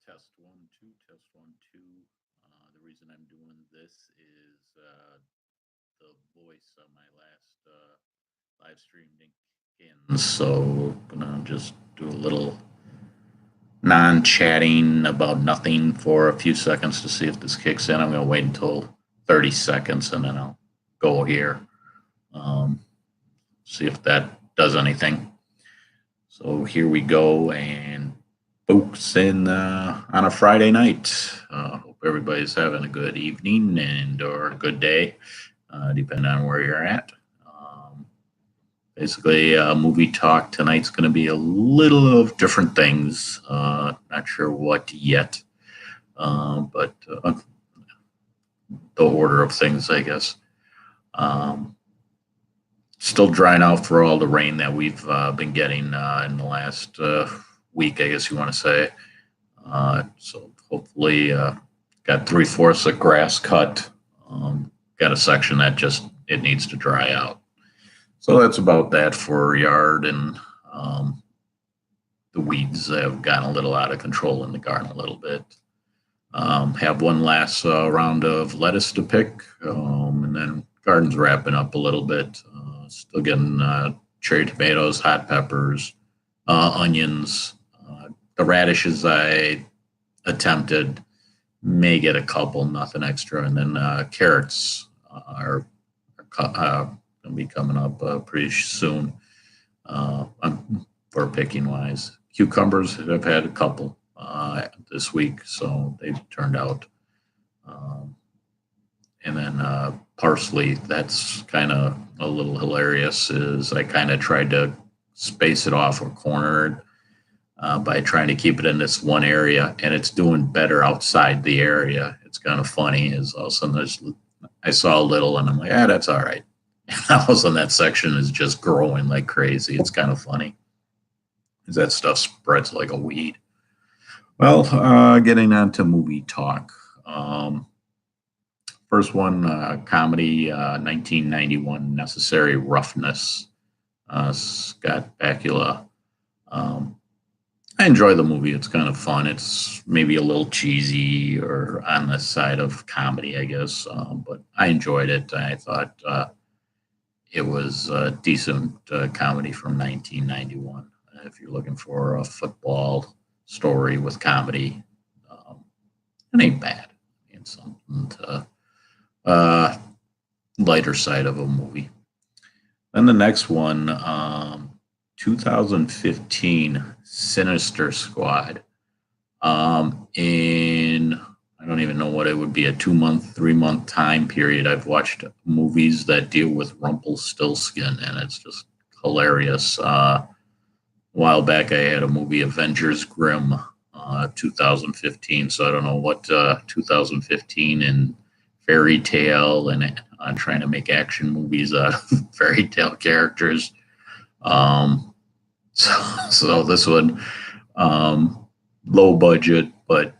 Test one, two, test one, two. The reason I'm doing this is the voice on my last live stream didn't kick in. So I'm gonna just do a little non-chatting about nothing for a few seconds to see if this kicks in. I'm gonna wait until 30 seconds and then I'll go here. Um, See if that does anything. So here we go, and folks, in on a Friday night. Hope everybody's having a good evening and or a good day, depending on where you're at. Basically, movie talk tonight's going to be a little of different things. Not sure what yet, but the order of things, I guess. Um, Still drying out for all the rain that we've been getting in the last week, I guess you want to say. So hopefully, got 3/4 of grass cut. Got a section that just it needs to dry out. So that's about that for yard, and the weeds have gotten a little out of control in the garden a little bit. Have one last round of lettuce to pick, and then garden's wrapping up a little bit. Still getting cherry tomatoes, hot peppers, onions. The radishes I attempted may get a couple, nothing extra, and then carrots are going to be coming up pretty soon for picking wise. Cucumbers I've had a couple this week, so they've turned out. And then parsley, that's kind of a little hilarious. Is I kind of tried to space it off or corner by trying to keep it in this one area, and it's doing better outside the area. It's kind of funny. Is all of a sudden I saw a little, and I'm like, that's all right. And all of a sudden that section is just growing like crazy. It's kind of funny. That stuff spreads like a weed. Well, getting on to movie talk. First one, comedy, 1991, Necessary Roughness, Scott Bakula. I enjoy the movie. It's kind of fun. It's maybe a little cheesy or on the side of comedy, I guess, but I enjoyed it. I thought it was a decent comedy from 1991. If you're looking for a football story with comedy, it ain't bad. It's something to lighter side of a movie. Then the next one, 2015, Sinister Squad. In I don't even know what it would be, a 2-month, 3-month time period. I've watched movies that deal with Rumpelstiltskin, and it's just hilarious. A while back, I had a movie, Avengers Grimm, 2015. So I don't know what 2015 and fairy tale and trying to make action movies out of fairy tale characters. So this one, low budget but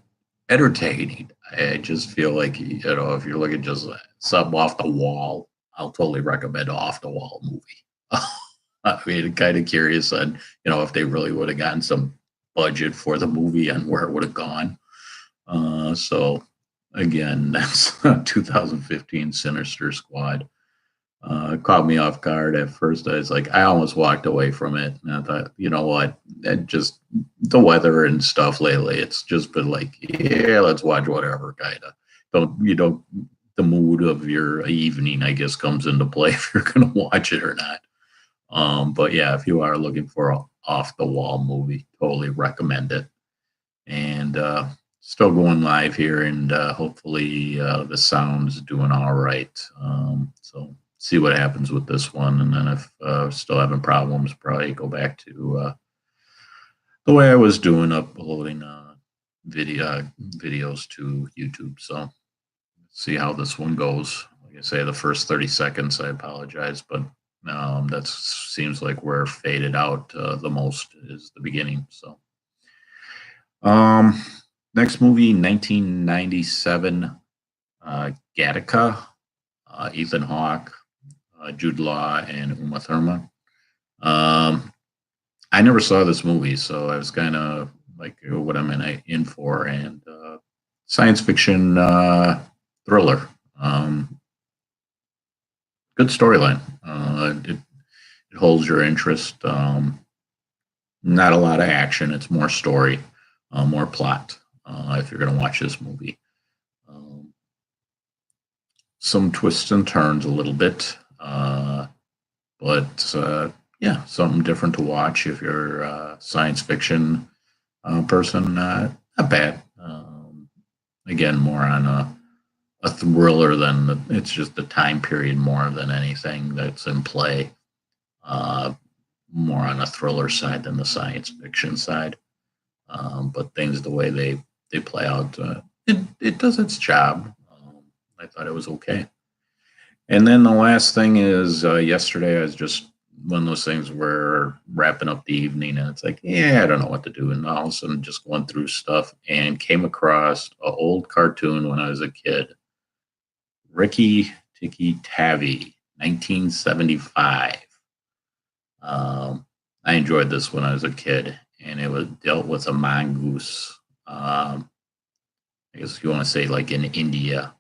entertaining. I just feel like if you're looking just something off the wall, I'll totally recommend Off the Wall movie. I mean, kind of curious on if they really would have gotten some budget for the movie and where it would have gone. So again, that's 2015 Sinister Squad. It caught me off guard at first. I was like, I almost walked away from it, and I thought, you know what? That just the weather and stuff lately. It's just been like, yeah, let's watch whatever kind of. Don't the mood of your evening, I guess, comes into play if you're going to watch it or not. But yeah, if you are looking for a off the wall movie, totally recommend it. And still going live here, and hopefully the sound's doing all right. So see what happens with this one, and then if still having problems, probably go back to the way I was doing, uploading videos to YouTube. So see how this one goes. Like I say, the first 30 seconds, I apologize, but that seems like where faded out the most is the beginning. So next movie, 1997, Gattaca, Ethan Hawke, Jude Law, and Uma Thurman. I never saw this movie, so I was kind of like what I'm in for, and science fiction thriller. Good storyline. It holds your interest. Not a lot of action. It's more story, more plot. If you're going to watch this movie, um, some twists and turns a little bit, but yeah, something different to watch if you're a science fiction person. Not bad. Again, more on a thriller than it's just the time period more than anything that's in play. Uh, More on a thriller side than the science fiction side. But things the way they play out, it does its job. I thought it was okay. And then the last thing is yesterday I was just one of those things where wrapping up the evening and it's like, yeah, I don't know what to do. And all of a sudden just going through stuff and came across an old cartoon when I was a kid. Rikki, Tikki, Tavi, 1975. I enjoyed this when I was a kid, and it was dealt with a mongoose. I guess you want to say like in India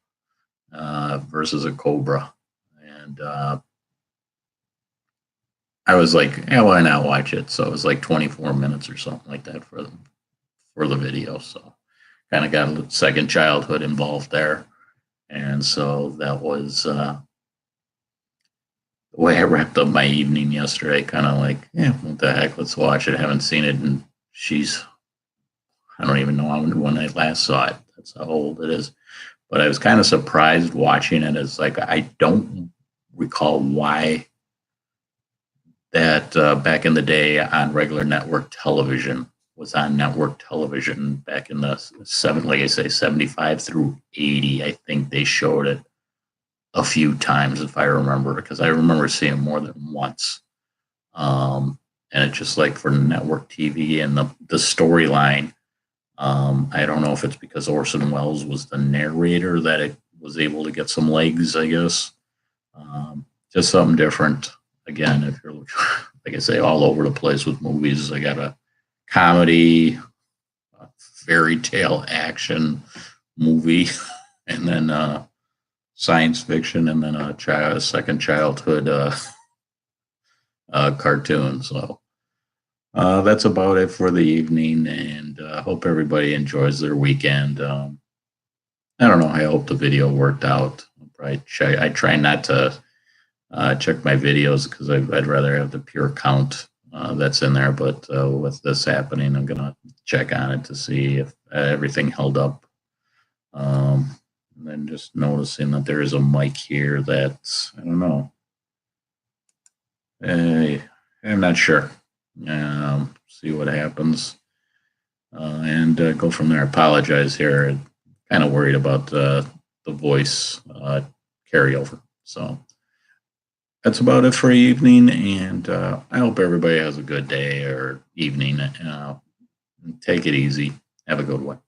versus a cobra, and I was like, yeah, why not watch it? So it was like 24 minutes or something like that for the video. So kind of got a second childhood involved there, and so that was the way I wrapped up my evening yesterday. Kind of like, yeah, what the heck? Let's watch it. I haven't seen it, and I don't even know when I last saw it. That's how old it is. But I was kind of surprised watching it. As like I don't recall why that back in the day on regular network television was on network television back in the like I say, 75 through 80. I think they showed it a few times if I remember, because I remember seeing it more than once. And it's just like for network TV and the storyline. I don't know if it's because Orson Welles was the narrator that it was able to get some legs, I guess. Just something different. Again, if you're, like I say, all over the place with movies, I got a comedy, a fairy tale action movie, and then science fiction, and then a second childhood cartoon. So that's about it for the evening, and hope everybody enjoys their weekend. I don't know. I hope the video worked out. I try not to check my videos because I'd rather have the pure count that's in there. But with this happening, I'm gonna check on it to see if everything held up. And then just noticing that there is a mic here that's, I don't know. I'm not sure. See what happens and go from there. I apologize here. Kind of worried about the voice carryover. So that's about it for evening. And I hope everybody has a good day or evening. Take it easy. Have a good one.